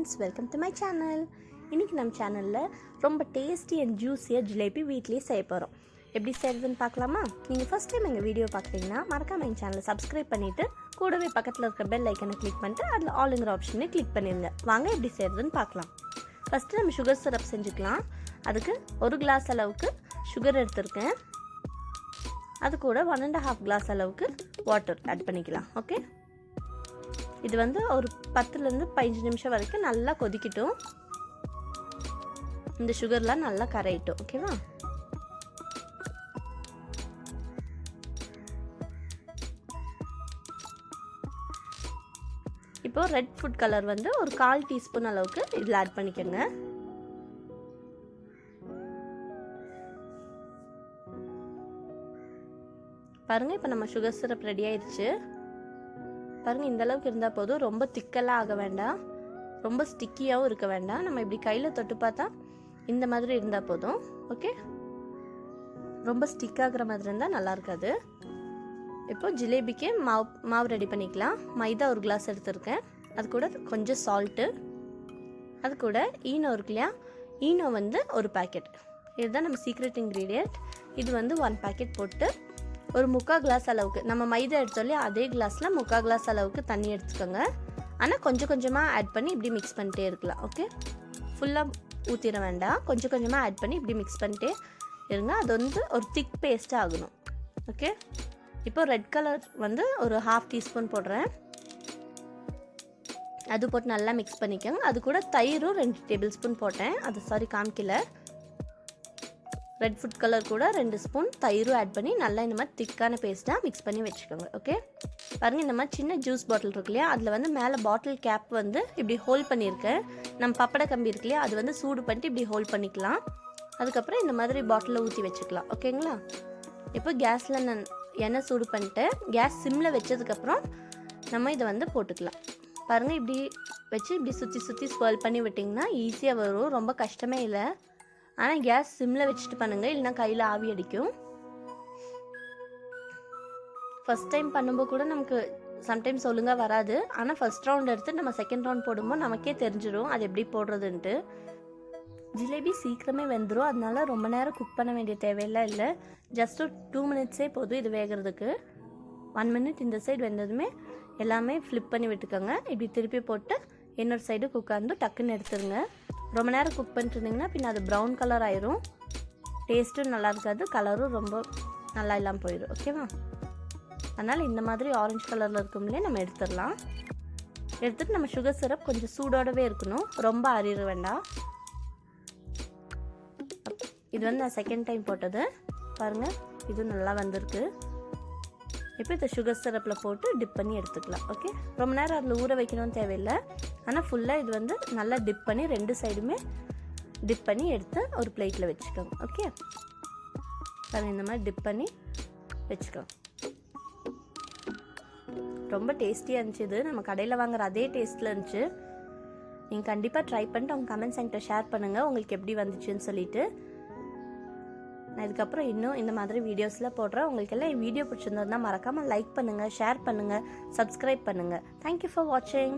Friends, welcome to my channel. இன்றைக்கி நம்ம சேனலில் ரொம்ப டேஸ்டி அண்ட் ஜூஸியாக ஜிலேபி வீட்லேயே செய்ய போகிறோம். எப்படி செய்கிறதுன்னு பார்க்கலாமா? நீங்கள் ஃபஸ்ட் டைம் எங்கள் வீடியோ பார்க்குறீங்கன்னா மறக்காமல் எங்கள் சேனலை சப்ஸ்கிரைப் பண்ணிவிட்டு கூடவே பக்கத்தில் இருக்க பெல் ஐக்கனை கிளிக் பண்ணிட்டு அதில் ஆளுங்கிற ஆப்ஷனை கிளிக் பண்ணிடுங்க. வாங்க எப்படி செய்கிறதுன்னு பார்க்கலாம். ஃபஸ்ட்டு நம்ம சுகர் சிரப் செஞ்சுக்கலாம். அதுக்கு 1 கிளாஸ் அளவுக்கு சுகர் எடுத்துருக்கேன். அது கூட 1.5 கிளாஸ் அளவுக்கு வாட்டர் ஆட் பண்ணிக்கலாம். ஓகே, இது வந்து ஒரு 10லேருந்து 15 நிமிஷம் வரைக்கும் நல்லா கொதிக்கட்டும். இந்த சுகர்லாம் நல்லா கரையட்டும். ஓகேவா? இப்போ ரெட் ஃபுட் கலர் வந்து ஒரு 1/4 டீஸ்பூன் அளவுக்கு இதில் ஆட் பண்ணிக்கோங்க. பாருங்கள், இப்போ நம்ம சுகர் சிரப் ரெடி ஆயிடுச்சு. பாருங்கள், இந்த அளவுக்கு இருந்தால் போதும். ரொம்ப திக்கெல்லாம் ஆக வேண்டாம், ரொம்ப ஸ்டிக்கியாகவும் இருக்க வேண்டாம். நம்ம இப்படி கையில் தொட்டு பார்த்தா இந்த மாதிரி இருந்தால் போதும். ஓகே, ரொம்ப ஸ்டிக் ஆகிற மாதிரி இருந்தால் நல்லா இருக்காது. இப்போ ஜிலேபிக்கு மாவு ரெடி பண்ணிக்கலாம். மைதா 1 கிளாஸ் எடுத்துருக்கேன். அது கூட கொஞ்சம் சால்ட்டு, அது கூட ஈனோ இருக்கு இல்லையா, ஈனோ வந்து 1 பேக்கெட். இதுதான் நம்ம சீக்ரெட் இன்க்ரீடியன்ட். இது வந்து 1 பேக்கெட் போட்டு ஒரு 3/4 கிளாஸ் அளவுக்கு, நம்ம மைதா எடுத்தோம் அதே கிளாஸில் 3/4 கிளாஸ் அளவுக்கு தண்ணி எடுத்துக்கோங்க. ஆனால் கொஞ்சம் கொஞ்சமாக ஆட் பண்ணி இப்படி மிக்ஸ் பண்ணிட்டே இருக்கலாம். ஓகே, ஃபுல்லாக ஊற்றிட வேண்டாம், கொஞ்சம் கொஞ்சமாக ஆட் பண்ணி இப்படி மிக்ஸ் பண்ணிட்டே இருங்க. அது வந்து ஒரு திக் பேஸ்ட்டாக ஆகணும். ஓகே, இப்போ ரெட் கலர் வந்து ஒரு 1/2 டீஸ்பூன் போடுறேன். அது போட்டு நல்லா மிக்ஸ் பண்ணிக்கோங்க. அது கூட தயிரும் 2 டேபிள் ஸ்பூன் போட்டேன். அது காமிக்கல. ரெட் ஃபுட் கலர் கூட 2 ஸ்பூன் தயிரும் ஆட் பண்ணி நல்லா இந்த மாதிரி திக்கான பேஸ்ட்டாக மிக்ஸ் பண்ணி வச்சுக்கோங்க. ஓகே, பாருங்கள், இந்த மாதிரி சின்ன ஜூஸ் பாட்டில் இருக்கு இல்லையா, அதில் வந்து மேலே பாட்டில் கேப் வந்து இப்படி ஹோல்ட் பண்ணியிருக்கேன். நம்ம பப்படை கம்பி இருக்கு இல்லையா, அது வந்து சூடு பண்ணிட்டு இப்படி ஹோல்ட் பண்ணிக்கலாம். அதுக்கப்புறம் இந்த மாதிரி பாட்டிலில் ஊற்றி வச்சுக்கலாம். ஓகேங்களா? இப்போ கேஸில் நான் எண்ணெய் சூடு பண்ணிட்டு கேஸ் சிம்மில் வச்சதுக்கப்புறம் நம்ம இதை வந்து போட்டுக்கலாம். பாருங்கள், இப்படி வச்சு இப்படி சுற்றி சுற்றி ஸ்வர்ல் பண்ணி விட்டிங்கன்னா ஈஸியாக வரும், ரொம்ப கஷ்டமே இல்லை. ஆனால் கேஸ் சிம்மில் வச்சுட்டு பண்ணுங்கள், இல்லைனா கையில் ஆவி அடிக்கும். ஃபஸ்ட் டைம் பண்ணும்போது கூட நமக்கு சம்டைம்ஸ் ஒழுங்காக வராது. ஆனால் ஃபஸ்ட் ரவுண்ட் எடுத்து நம்ம செகண்ட் ரவுண்ட் போடும்போது நமக்கே தெரிஞ்சிடும் அது எப்படி போடுறதுன்ட்டு. ஜிலேபி சீக்கிரமே வெந்துடும், அதனால ரொம்ப நேரம் குக் பண்ண வேண்டிய தேவையெல்லாம் இல்லை. ஜஸ்ட் 2 மினிட்ஸே போதும் இது வேகிறதுக்கு. 1 மினிட் இந்த சைடு வெந்ததுமே எல்லாமே ஃப்ளிப் பண்ணி விட்டுக்கோங்க. இப்படி திருப்பி போட்டு இன்னொரு சைடு குக் ஆந்து டக்குன்னு எடுத்துருங்க. ரொம்ப நேரம் குக் பண்ணிட்டு இருந்தீங்கன்னா பின்ன அது ப்ரௌன் கலர் ஆயிரும், டேஸ்ட்டும் நல்லா இருக்காது, கலரும் ரொம்ப நல்லா இல்லாமல் போயிடும். ஓகேவா? அதனால் இந்த மாதிரி ஆரஞ்சு கலரில் இருக்கும்லே நம்ம எடுத்துடலாம். எடுத்துகிட்டு நம்ம சுகர் சிரப் கொஞ்சம் சூடோடவே இருக்கணும், ரொம்ப அரிற வேண்டாம். இது வந்து நான் செகண்ட் டைம் போட்டது. பாருங்கள், இது நல்லா வந்திருக்கு. இப்போ இந்த சுகர் சிரப்பில் போட்டு டிப் பண்ணி எடுத்துக்கலாம். ஓகே, ரொம்ப நேரம் அதில் ஊற வைக்கணும்னு தேவையில்லை. ஆனால் ஃபுல்லாக இது வந்து நல்லா டிப் பண்ணி 2 சைடுமே டிப் பண்ணி எடுத்து ஒரு பிளேட்டில் வச்சுக்கோங்க. ஓகே, பாருங்கள், இந்த மாதிரி டிப் பண்ணி வச்சுக்கோங்க. ரொம்ப டேஸ்டியாக இருந்துச்சு. இது நம்ம கடையில் வாங்குற அதே டேஸ்ட்டில் இருந்துச்சு. நீங்கள் கண்டிப்பாக ட்ரை பண்ணிட்டு அவங்க கமெண்ட்ஸ் என்கிட்ட ஷேர் பண்ணுங்கள் உங்களுக்கு எப்படி வந்துச்சுன்னு சொல்லிட்டு. நான் இதுக்கப்புறம் இன்னும் இந்த மாதிரி வீடியோஸில் போடுறேன். உங்களுக்கு எல்லாம் என் வீடியோ பிடிச்சிருந்ததுன்னா மறக்காமல் லைக் பண்ணுங்கள், ஷேர் பண்ணுங்கள், சப்ஸ்கிரைப் பண்ணுங்கள். தேங்க்யூ ஃபார் வாட்சிங்.